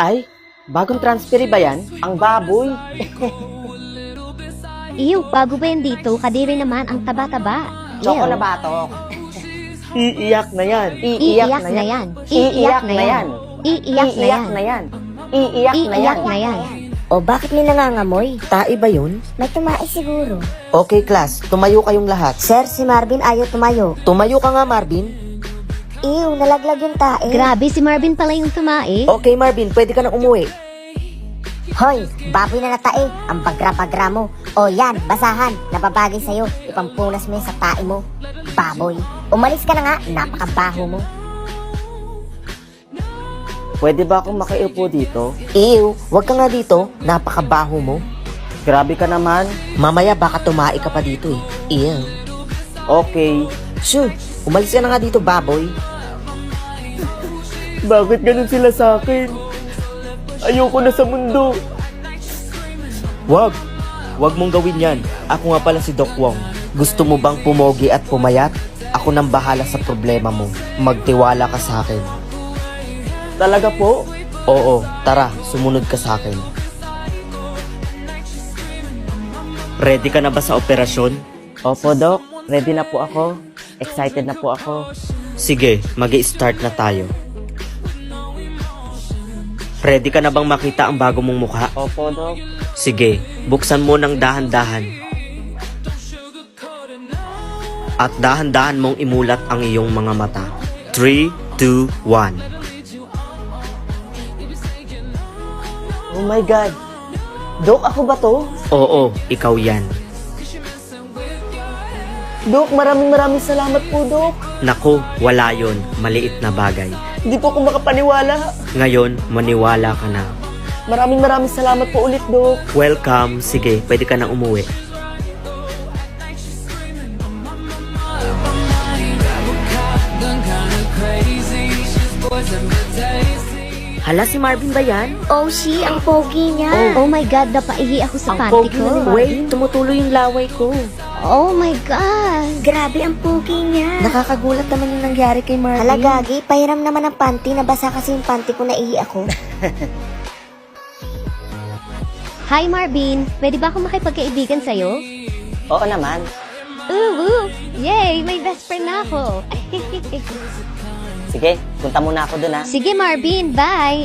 Ay, bagong transferi ba yan? Ang baboy. Iyo, bago ba yan dito? Kadiri naman ang taba-taba. Choco Ew. na batok. Iiyak na yan. Iiyak na yan. Iiyak na yan. Iiyak na yan. na yan. Iiyak na yan. Iiyak na yan. O bakit may nangangamoy? Tae ba yun? May tumae siguro. Okay class, tumayo kayong lahat. Sir, si Marvin ayaw tumayo. Tumayo ka nga Marvin. Ew, nalaglag yung tae. Grabe, si Marvin pala yung tumae. Okay Marvin, pwede ka na umuwi. Hoy, baboy na natae. Ang bagra-bagra mo. O yan, basahan. Nababagay sa'yo. Ipampunas mo yun sa tae mo. Baboy. Umalis ka na nga. Napakabaho mo. Pwede ba akong makiupo dito? Ew, wag ka nga dito. Napakabaho mo. Grabe ka naman. Mamaya baka tumae ka pa dito eh. Ew. Okay. Shoo, umalis ka na nga dito baboy. Bakit ganun sila sa akin? Ayoko na sa mundo. Wag. Wag mong gawin yan. Ako nga pala si Doc Wong. Gusto mo bang pumogi at pumayat? Ako nang bahala sa problema mo. Magtiwala ka sa akin. Talaga po? Oo, tara, sumunod ka sa akin. Ready ka na ba sa operasyon? Opo, Doc. Ready na po ako. Excited na po ako. Sige, mag-i-start na tayo. Ready ka na bang makita ang bago mong mukha? Opo, Doc. Sige, buksan mo ng dahan-dahan. At dahan-dahan mong imulat ang iyong mga mata. 3, 2, 1. Oh my God. Doc, ako ba to? Oo, ikaw yan. Doc, maraming salamat po, Doc. Naku, wala yon. Maliit na bagay. Hindi po ako makapaniwala. Ngayon, maniwala ka na. Maraming salamat po ulit, Doc. Welcome. Sige, pwede ka nang umuwi. Hala, si Marvin ba yan? Oh, she, ang pogi niya. Oh my God, napaihi ako sa Ang panty pogi ko. na ni Marvin. Wait, tumutuloy yung laway ko. Oh my God. Grabe ang pogi niya. Nakakagulat naman yung nangyari kay Marvin. Hala, Gagi, pahiram naman ang panty. Nabasa kasi yung panty ko, naihi ako. Hi Marvin, pwede ba ako makipagkaibigan sa'yo? Oo naman. Ooh, yay, may best friend na ako. Sige, punta muna ako dun, ha. Sige Marvin, bye.